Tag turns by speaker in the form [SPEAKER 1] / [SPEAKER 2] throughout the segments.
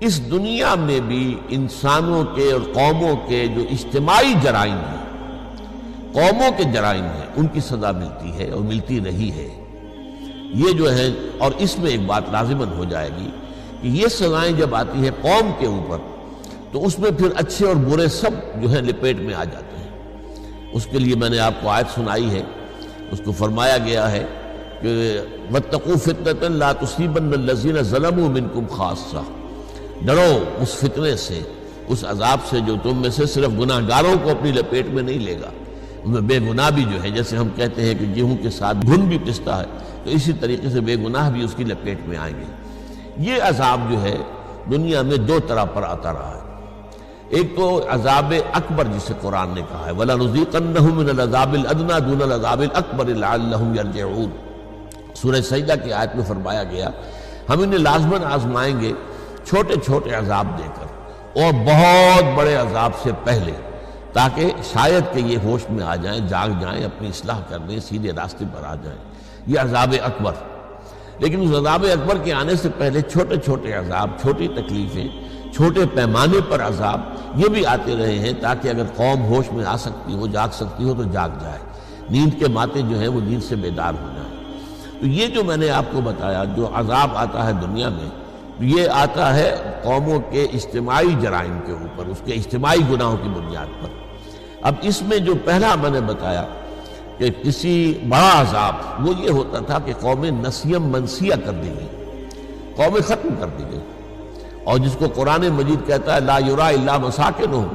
[SPEAKER 1] اس دنیا میں بھی انسانوں کے اور قوموں کے جو اجتماعی جرائم ہیں، قوموں کے جرائم ہیں، ان کی سزا ملتی ہے اور ملتی رہی ہے۔ یہ جو ہے، اور اس میں ایک بات لازماً ہو جائے گی کہ یہ سزائیں جب آتی ہیں قوم کے اوپر تو اس میں پھر اچھے اور برے سب جو ہے لپیٹ میں آ جاتے ہیں۔ اس کے لیے میں نے آپ کو آیت سنائی ہے، اس کو فرمایا گیا ہے کہ وَاتَّقُوا فِتْنَةً لَا تُصِيبَنَّ الَّذِينَ ظَلَمُوا مِنْكُمْ خَاصَّةً، ڈرو اس فتنے سے، اس عذاب سے جو تم میں سے صرف گناہ گاروں کو اپنی لپیٹ میں نہیں لے گا۔ ان میں بے گناہ بھی جو ہے، جیسے ہم کہتے ہیں کہ گیہوں کے ساتھ گھن بھی پستا ہے، تو اسی طریقے سے بے گناہ بھی اس کی لپیٹ میں آئیں گے۔ یہ عذاب جو ہے دنیا میں دو طرح پر آتا رہا ہے۔ ایک تو عذاب اکبر جسے قرآن نے کہا ہے وَلَنُذِيقَنَّهُم مِّنَ الْعَذَابِ الْأَدْنَىٰ دُونَ الْعَذَابِ الْأَكْبَرِ لَعَلَّهُمْ يَرْجِعُونَ۔ سورہ سجدہ کی آیت میں فرمایا گیا ہم انہیں لازماً آزمائیں گے چھوٹے چھوٹے عذاب دے کر اور بہت بڑے عذاب سے پہلے، تاکہ شاید کہ یہ ہوش میں آ جائیں، جاگ جائیں، اپنی اصلاح کرنے سیدھے راستے پر آ جائیں۔ یہ عذاب اکبر۔ لیکن اس عذاب اکبر کے آنے سے پہلے چھوٹے چھوٹے عذاب، چھوٹی تکلیفیں، چھوٹے پیمانے پر عذاب یہ بھی آتے رہے ہیں، تاکہ اگر قوم ہوش میں آ سکتی ہو، جاگ سکتی ہو تو جاگ جائے، نیند کے ماتے جو ہیں وہ نیند سے بیدار ہو جائیں۔ تو یہ جو میں نے آپ کو بتایا جو عذاب آتا ہے دنیا میں، یہ آتا ہے قوموں کے اجتماعی جرائم کے اوپر، اس کے اجتماعی گناہوں کی بنیاد پر۔ اب اس میں جو پہلا میں نے بتایا کہ کسی بڑا عذاب، وہ یہ ہوتا تھا کہ قومیں نسیم منسیہ کر دی گئی، قومیں ختم کر دی گئی، اور جس کو قرآن مجید کہتا ہے لا یرا الا مساکنہم۔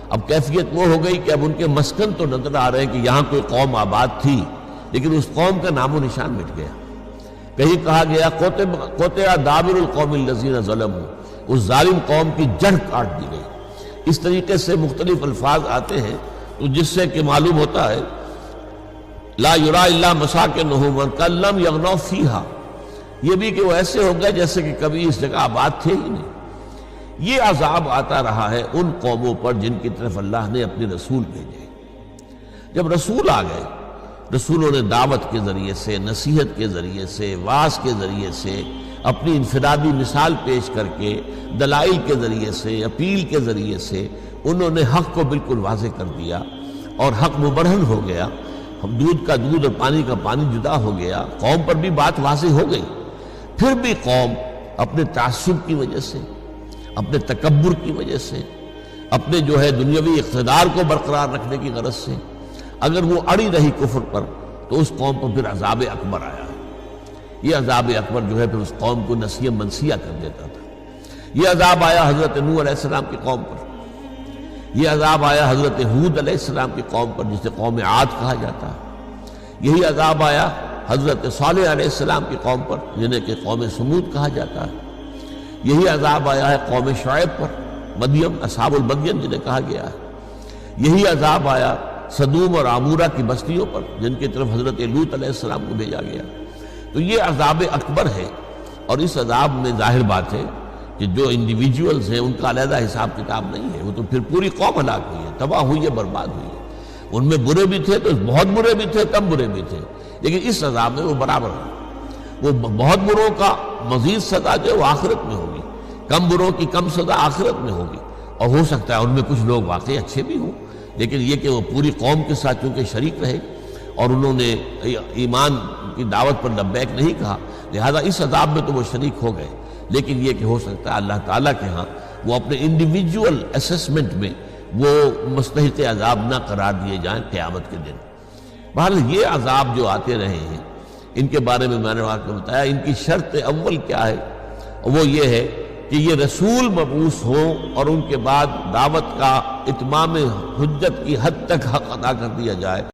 [SPEAKER 1] اب کیفیت وہ ہو گئی کہ اب ان کے مسکن تو نظر آ رہے ہیں کہ یہاں کوئی قوم آباد تھی، لیکن اس قوم کا نام و نشان مٹ گیا۔ کہیں کہا گیا قطع دابر القوم الذین ظلموا، اس ظالم قوم کی جڑ کاٹ دی گئی۔ اس طریقے سے مختلف الفاظ آتے ہیں تو جس سے کہ معلوم ہوتا ہے لا یرا الا مساکنہم وکأن لم یغنوا فیہا، یہ بھی کہ وہ ایسے ہو گئے جیسے کہ کبھی اس جگہ آباد تھے ہی نہیں۔ یہ عذاب آتا رہا ہے ان قوموں پر جن کی طرف اللہ نے اپنے رسول بھیجے۔ جب رسول آ گئے، رسولوں نے دعوت کے ذریعے سے، نصیحت کے ذریعے سے، وعظ کے ذریعے سے، اپنی انفرادی مثال پیش کر کے، دلائل کے ذریعے سے، اپیل کے ذریعے سے انہوں نے حق کو بالکل واضح کر دیا، اور حق مبرہن ہو گیا، دودھ کا دودھ اور پانی کا پانی جدا ہو گیا، قوم پر بھی بات واضح ہو گئی۔ پھر بھی قوم اپنے تعصب کی وجہ سے، اپنے تکبر کی وجہ سے، اپنے جو ہے دنیاوی اقتدار کو برقرار رکھنے کی غرض سے اگر وہ اڑی رہی کفر پر، تو اس قوم پر پھر عذاب اکبر آیا۔ یہ عذاب اکبر جو ہے پھر اس قوم کو نسیہ منسیہ کر دیتا تھا۔ یہ عذاب آیا حضرت نوح علیہ السلام کی قوم پر، یہ عذاب آیا حضرت ہود علیہ السلام کی قوم پر جسے قوم عاد کہا جاتا ہے، یہی عذاب آیا حضرت صالح علیہ السلام کی قوم پر جنہیں کہ قوم سمود کہا جاتا ہے، یہی عذاب آیا ہے قوم شعیب پر، مدین، اصحاب المدین جنہیں کہا گیا ہے، یہی عذاب آیا سدوم اور عمورہ کی بستیوں پر جن کی طرف حضرت لوط علیہ السلام کو بھیجا گیا۔ تو یہ عذاب اکبر ہے، اور اس عذاب میں ظاہر بات ہے کہ جو انڈیویجولز ہیں ان کا علیحدہ حساب کتاب نہیں ہے، وہ تو پھر پوری قوم ہلاک ہوئی ہے، تباہ ہوئی ہے، برباد ہوئی ہے۔ ان میں برے بھی تھے تو بہت برے بھی تھے، کم برے بھی تھے، لیکن اس عذاب میں وہ برابر ہیں۔ وہ بہت بروں کا مزید سزا جو ہے وہ آخرت میں ہوگی، کم بروں کی کم سزا آخرت میں ہوگی، اور ہو سکتا ہے ان میں کچھ لوگ واقعی اچھے بھی ہوں، لیکن یہ کہ وہ پوری قوم کے ساتھ چونکہ شریک رہے اور انہوں نے ایمان کی دعوت پر لبیک نہیں کہا، لہذا اس عذاب میں تو وہ شریک ہو گئے۔ لیکن یہ کہ ہو سکتا ہے اللہ تعالیٰ کے ہاں وہ اپنے انڈیویجول اسیسمنٹ میں وہ مستحق عذاب نہ قرار دیے جائیں قیامت کے دن۔ بہرحال یہ عذاب جو آتے رہے ہیں ان کے بارے میں نے آپ کو بتایا، ان کی شرط اول کیا ہے، وہ یہ ہے کہ یہ رسول مبعوث ہوں اور ان کے بعد دعوت کا اتمام حجت کی حد تک حق ادا کر دیا جائے۔